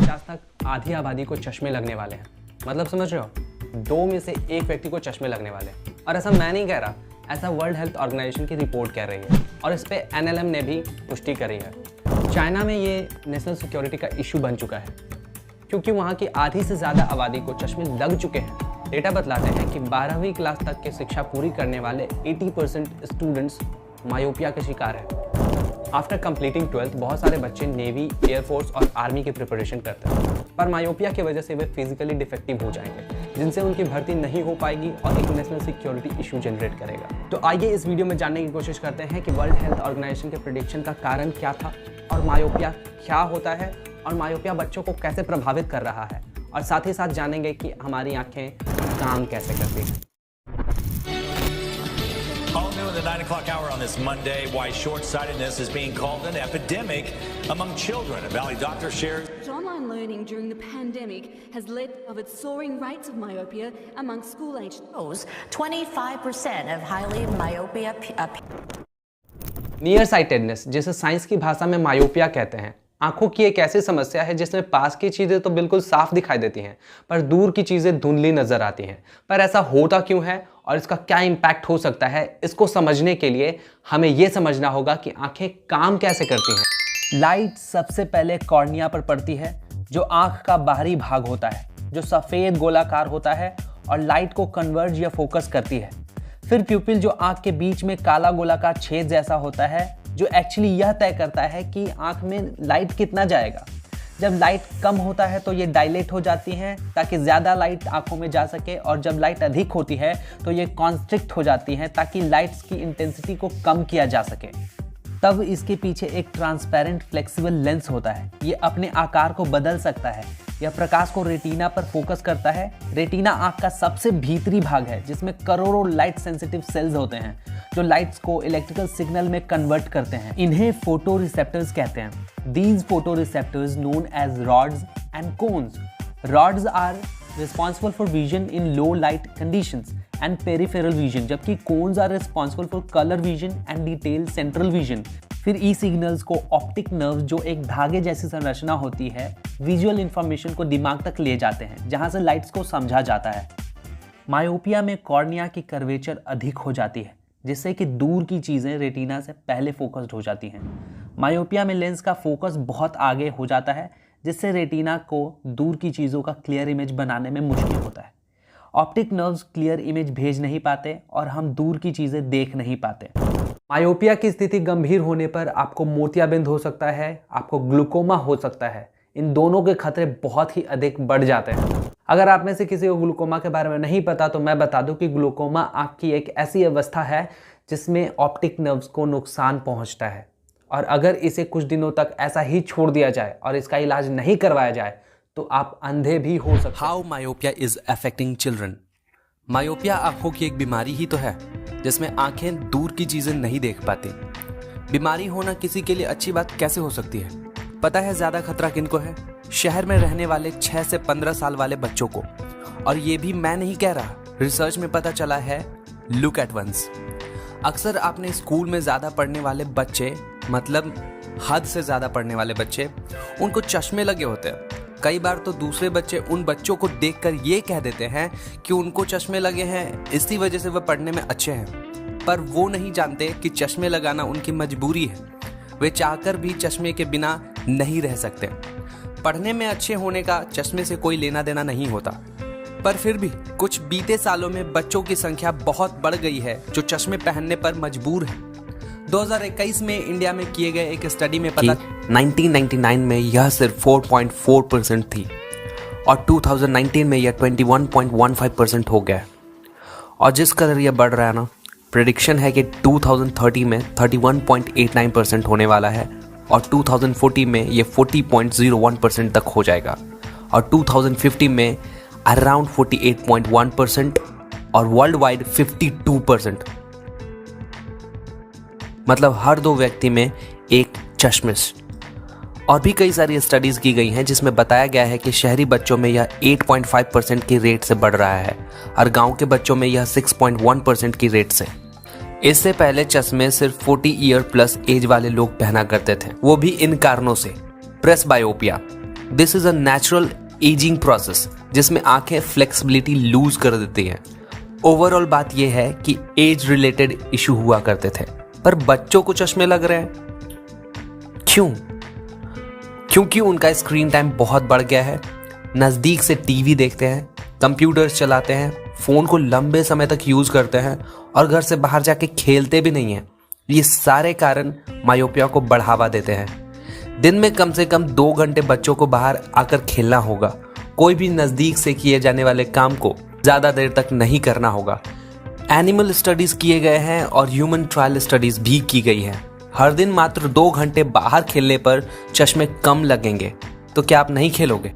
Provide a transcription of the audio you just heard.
2050 तक आधी आबादी को चश्मे लगने वाले हैं। मतलब समझ रहे हो, 2 में से 1 व्यक्ति को चश्मे लगने वाले हैं। और ऐसा मैं नहीं कह रहा, ऐसा वर्ल्ड हेल्थ ऑर्गेनाइजेशन की रिपोर्ट कह रही है और इस पे NLM ने भी पुष्टि करी है। चाइना में ये नेशनल सिक्योरिटी का इशू बन चुका है क्योंकि वहाँ की आधी से ज़्यादा आबादी को चश्मे लग चुके हैं। डेटा बतलाते हैं कि 12वीं क्लास तक की शिक्षा पूरी करने वाले 80% स्टूडेंट्स मायोपिया के शिकार हैं। आफ्टर कंप्लीटिंग 12th बहुत सारे बच्चे नेवी, एयरफोर्स और आर्मी की प्रिपरेशन करते हैं, पर मायोपिया की वजह से वे फिजिकली डिफेक्टिव हो जाएंगे, जिनसे उनकी भर्ती नहीं हो पाएगी और एक नेशनल सिक्योरिटी इशू जनरेट करेगा। तो आइए इस वीडियो में जानने की कोशिश करते हैं कि वर्ल्ड हेल्थ ऑर्गेनाइजेशन के प्रेडिक्शन का कारण क्या था और मायोपिया क्या होता है और मायोपिया बच्चों को कैसे प्रभावित कर रहा है, और साथ ही साथ जानेंगे कि हमारी आंखें काम कैसे करती हैं। All new in the 9 o'clock hour on this Monday, why short-sightedness is being called an epidemic among children. A Valley doctor shares Online learning during the pandemic has led to its soaring rates of myopia among school-aged. 25% of highly myopia. Near sightedness, जिसे science की भाषा में myopia कहते हैं, आंखों की एक ऐसी समस्या है जिसमें पास की चीज़ें तो बिल्कुल साफ दिखाई देती हैं पर दूर की चीज़ें धुंधली नज़र आती हैं। पर ऐसा होता क्यों है और इसका क्या इम्पैक्ट हो सकता है, इसको समझने के लिए हमें ये समझना होगा कि आंखें काम कैसे करती हैं। लाइट सबसे पहले कॉर्निया पर पड़ती है, जो आंख का बाहरी भाग होता है, जो सफ़ेद गोलाकार होता है और लाइट को कन्वर्ज या फोकस करती है। फिर प्यूपिल, जो आंख के बीच में काला गोलाकार छेद जैसा होता है, जो एक्चुअली यह तय करता है कि आंख में लाइट कितना जाएगा। जब लाइट कम होता है तो ये डायलेट हो जाती हैं ताकि ज़्यादा लाइट आंखों में जा सके, और जब लाइट अधिक होती है तो ये कॉन्स्ट्रिक्ट हो जाती हैं ताकि लाइट्स की इंटेंसिटी को कम किया जा सके। तब इसके पीछे एक ट्रांसपेरेंट फ्लेक्सिबल लेंस होता है। ये अपने आकार को बदल सकता है। यह प्रकाश को रेटिना पर फोकस करता है। रेटिना आंख का सबसे भीतरी भाग है जिसमें करोड़ों लाइट सेंसिटिव सेल्स होते हैं जो लाइट्स को इलेक्ट्रिकल सिग्नल में कन्वर्ट करते हैं। इन्हें फोटो रिसेप्टर्स कहते हैं। These photo receptors known as rods and cones. Rods are responsible for vision in low light conditions and peripheral vision, जबकि cones are responsible for color vision and detailed central vision। फिर ई signals को optic nerve, जो एक धागे जैसी संरचना होती है, विजुअल इंफॉर्मेशन को दिमाग तक ले जाते हैं जहां से लाइट्स को समझा जाता है। मायोपिया में कॉर्निया की कर्वेचर अधिक हो जाती है जिससे कि दूर की चीज़ें रेटिना से पहले फोकस्ड हो जाती हैं। मायोपिया में लेंस का फोकस बहुत आगे हो जाता है जिससे रेटिना को दूर की चीज़ों का क्लियर इमेज बनाने में मुश्किल होता है। ऑप्टिक नर्व्स क्लियर इमेज भेज नहीं पाते और हम दूर की चीज़ें देख नहीं पाते। मायोपिया की स्थिति गंभीर होने पर आपको मोतियाबिंद हो सकता है, आपको ग्लूकोमा हो सकता है। इन दोनों के खतरे बहुत ही अधिक बढ़ जाते हैं। अगर आप में से किसी को ग्लूकोमा के बारे में नहीं पता तो मैं बता दूं कि ग्लूकोमा आँख की एक ऐसी अवस्था है जिसमें ऑप्टिक नर्व्स को नुकसान पहुँचता है, और अगर इसे कुछ दिनों तक ऐसा ही छोड़ दिया जाए और इसका इलाज नहीं करवाया जाए तो आप अंधे भी हो सकते हैं। How myopia is affecting children. Myopia आंखों की एक बीमारी ही तो है जिसमें आंखें दूर की चीजें नहीं देख पाती। बीमारी होना किसी के लिए अच्छी बात कैसे हो सकती है? पता है ज्यादा खतरा किनको है? शहर में रहने वाले 6 से 15 साल वाले बच्चों को। और ये भी मैं नहीं कह रहा, रिसर्च में पता चला है। Look at once. अक्सर आपने स्कूल में ज़्यादा पढ़ने वाले बच्चे, मतलब हद से ज़्यादा पढ़ने वाले बच्चे, उनको चश्मे लगे होते हैं। कई बार तो दूसरे बच्चे उन बच्चों को देखकर ये कह देते हैं कि उनको चश्मे लगे हैं, इसी वजह से वह पढ़ने में अच्छे हैं। पर वो नहीं जानते कि चश्मे लगाना उनकी मजबूरी है। वे चाहकर भी चश्मे के बिना नहीं रह सकते। पढ़ने में अच्छे होने का चश्मे से कोई लेना देना नहीं होता, पर फिर भी कुछ बीते सालों में बच्चों की संख्या बहुत बढ़ गई है जो चश्मे पहनने पर मजबूर हैं। 2021 में इंडिया में किए गए एक स्टडी में पता 1999 में यह सिर्फ 4.4% थी और 2019 में यह 21.15% हो गया। और जिस कदर यह बढ़ रहा है ना, प्रेडिक्शन है कि 2030 में 31.89% होने वाला है और 2040 में यह 40.01% तक हो जाएगा और 2050 में अराउंड 48.1% और वर्ल्ड वाइड 52%। मतलब हर 2 व्यक्ति में एक चश्मिश। और भी कई सारी स्टडीज़ की गई हैं जिसमें बताया गया है कि शहरी बच्चों में यह 8.5% की रेट से बढ़ रहा है और गांव के बच्चों में यह 6.1% की रेट से। इससे पहले चश्मे सिर्फ 40 ईयर प्लस एज वाले लोग पहना करते थे, वो भी इन कारणों से। Presbyopia, this is a natural ageing process जिसमें आंखें फ्लेक्सिबिलिटी लूज कर देती हैं। ओवरऑल बात यह है कि एज रिलेटेड इशू हुआ करते थे, पर बच्चों को चश्मे लग रहे हैं। क्यों? क्योंकि उनका स्क्रीन टाइम बहुत बढ़ गया है, नज़दीक से टीवी देखते हैं, कंप्यूटर्स चलाते हैं, फ़ोन को लंबे समय तक यूज़ करते हैं और घर से बाहर जाके खेलते भी नहीं हैं। ये सारे कारण मायोपिया को बढ़ावा देते हैं। दिन में कम से कम 2 घंटे बच्चों को बाहर आकर खेलना होगा। कोई भी नज़दीक से किए जाने वाले काम को ज़्यादा देर तक नहीं करना होगा। एनिमल स्टडीज़ किए गए हैं और ह्यूमन ट्रायल स्टडीज़ भी की गई है। हर दिन मात्र 2 घंटे बाहर खेलने पर चश्मे कम लगेंगे। तो क्या आप नहीं खेलोगे?